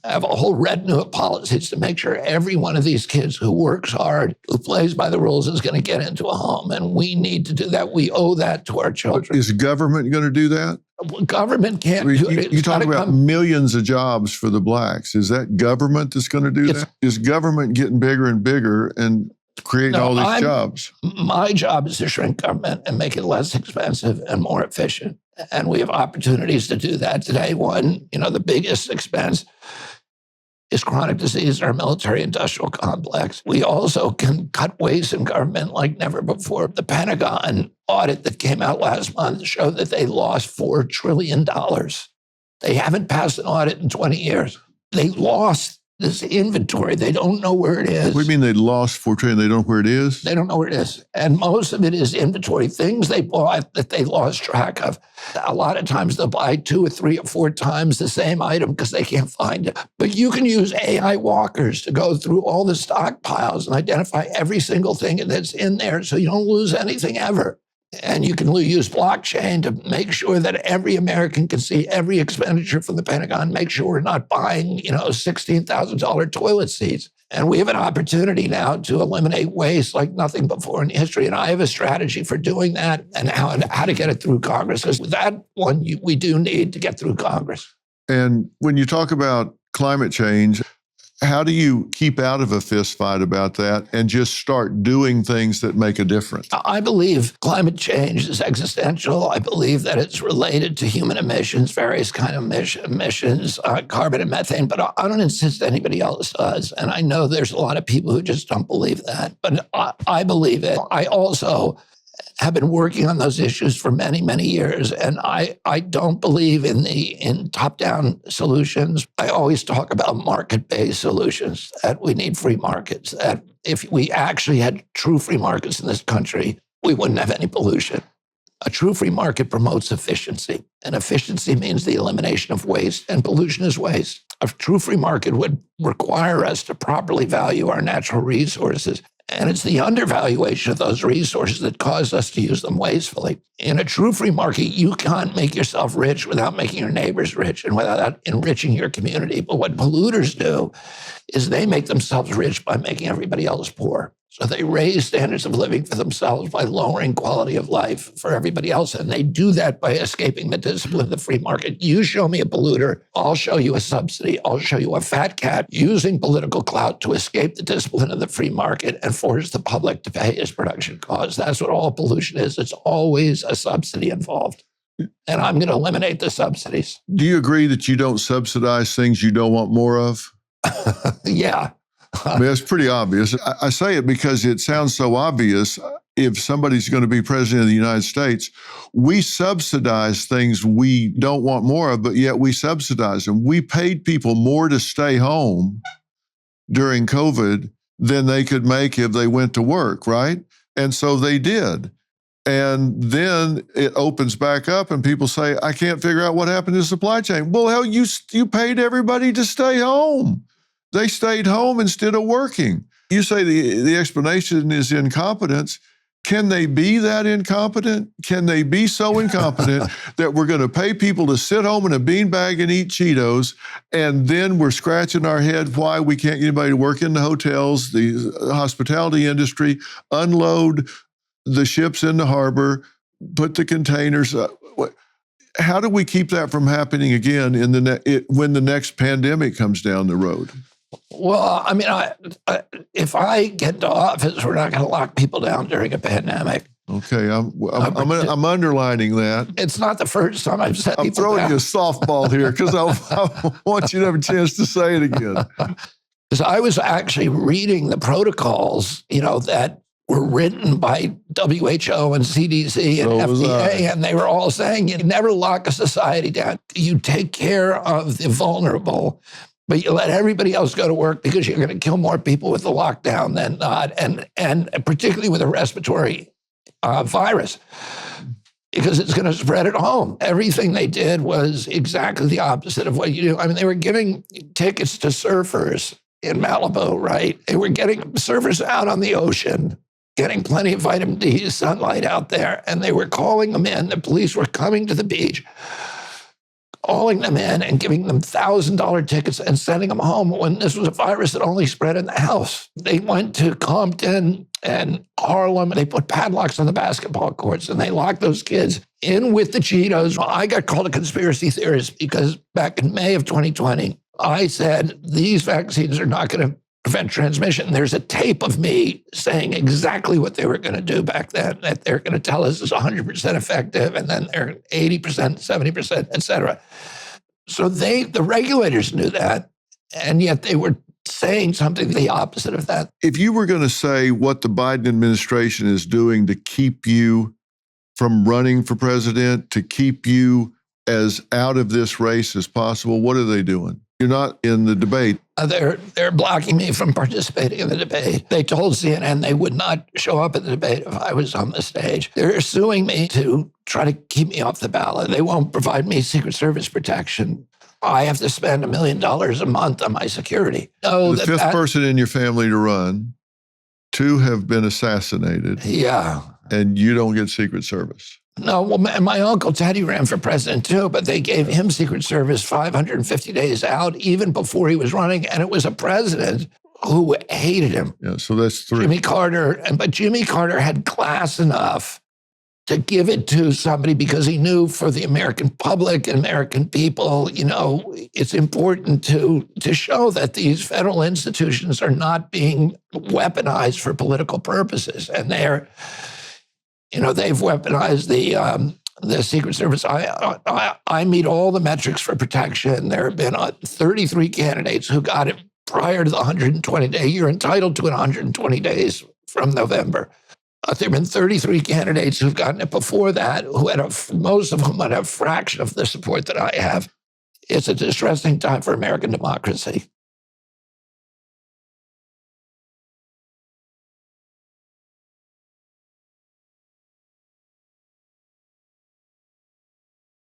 have a whole retinue of policies to make sure every one of these kids who works hard, who plays by the rules, is going to get into a home. And we need to do that. We owe that to our children. Is government going to do that? Well, government can't do it. You talk about millions of jobs for the blacks. Is that government that's going to do that? Is government getting bigger and bigger and creating all these jobs? My job is to shrink government and make it less expensive and more efficient. And we have opportunities to do that today. One, the biggest expense is chronic disease in our military-industrial complex. We also can cut waste in government like never before. The Pentagon audit that came out last month showed that they lost $4 trillion. They haven't passed an audit in 20 years. They lost this inventory. They don't know where it is. What do you mean they lost $4 trillion? They don't know where it is? They don't know where it is. And most of it is inventory, things they bought that they lost track of. A lot of times they'll buy 2 or 3 or 4 times the same item because they can't find it. But you can use AI walkers to go through all the stockpiles and identify every single thing that's in there so you don't lose anything ever. And you can use blockchain to make sure that every American can see every expenditure from the Pentagon, make sure we're not buying, $16,000 toilet seats. And we have an opportunity now to eliminate waste like nothing before in history. And I have a strategy for doing that and how to get it through Congress, because with that one, we do need to get through Congress. And when you talk about climate change, how do you keep out of a fist fight about that and just start doing things that make a difference? I believe climate change is existential. I believe that it's related to human emissions, various kind of emissions, carbon and methane, but I don't insist anybody else does. And I know there's a lot of people who just don't believe that, but I believe it. I also have been working on those issues for many, many years. And I don't believe in top-down solutions. I always talk about market-based solutions, that we need free markets, that if we actually had true free markets in this country, we wouldn't have any pollution. A true free market promotes efficiency, and efficiency means the elimination of waste, and pollution is waste. A true free market would require us to properly value our natural resources. And it's the undervaluation of those resources that cause us to use them wastefully. In a true free market, you can't make yourself rich without making your neighbors rich and without enriching your community. But what polluters do is they make themselves rich by making everybody else poor. So they raise standards of living for themselves by lowering quality of life for everybody else. And they do that by escaping the discipline of the free market. You show me a polluter, I'll show you a subsidy. I'll show you a fat cat using political clout to escape the discipline of the free market and force the public to pay his production costs. That's what all pollution is. It's always a subsidy involved. And I'm going to eliminate the subsidies. Do you agree that you don't subsidize things you don't want more of? Yeah. I mean, that's pretty obvious. I say it because it sounds so obvious. If somebody's going to be president of the United States, we subsidize things we don't want more of, but yet we subsidize them. We paid people more to stay home during COVID than they could make if they went to work, right? And so they did. And then it opens back up and people say, I can't figure out what happened to the supply chain. Well, hell, you paid everybody to stay home. They stayed home instead of working. You say the explanation is incompetence. Can they be that incompetent? Can they be so incompetent that we're going to pay people to sit home in a beanbag and eat Cheetos, and then we're scratching our head why we can't get anybody to work in the hotels, the hospitality industry, unload the ships in the harbor, put the containers up? How do we keep that from happening again when the next pandemic comes down the road? Well, I mean, if I get to office, we're not going to lock people down during a pandemic. Okay, I'm underlining that. It's not the first time I've said. I'm throwing you a softball here because I want you to have a chance to say it again. Because I was actually reading the protocols, that were written by WHO and CDC and FDA, and they were all saying you never lock a society down. You take care of the vulnerable, but you let everybody else go to work because you're going to kill more people with the lockdown than not, and particularly with a respiratory virus, because it's going to spread at home. Everything they did was exactly the opposite of what you do. I mean, they were giving tickets to surfers in Malibu, right? They were getting surfers out on the ocean, getting plenty of vitamin D sunlight out there, and they were calling them in. The police were coming to the beach, hauling them in and giving them $1,000 tickets and sending them home when this was a virus that only spread in the house. They went to Compton and Harlem. They put padlocks on the basketball courts and they locked those kids in with the Cheetos. I got called a conspiracy theorist because back in May of 2020, I said these vaccines are not going to prevent transmission. There's a tape of me saying exactly what they were going to do back then, that they're going to tell us is 100% effective, and then they're 80%, 70%, et cetera. So the regulators knew that, and yet they were saying something the opposite of that. If you were going to say what the Biden administration is doing to keep you from running for president, to keep you as out of this race as possible, what are they doing? You're not in the debate. They're blocking me from participating in the debate. They told CNN they would not show up at the debate if I was on the stage. They're suing me to try to keep me off the ballot. They won't provide me Secret Service protection. I have to spend $1 million a month on my security. The fifth person in your family to run, 2 have been assassinated. Yeah. And you don't get Secret Service. No, well, my uncle Teddy ran for president too, but they gave him Secret Service 550 days out, even before he was running, and it was a president who hated him. Yeah, so that's 3. Jimmy Carter, but Jimmy Carter had class enough to give it to somebody because he knew for the American public and American people, it's important to show that these federal institutions are not being weaponized for political purposes, and they've weaponized the Secret Service. I meet all the metrics for protection. There have been 33 candidates who got it prior to the 120-day. You're entitled to it 120 days from November. There have been 33 candidates who've gotten it before that, who had most of them had a fraction of the support that I have. It's a distressing time for American democracy.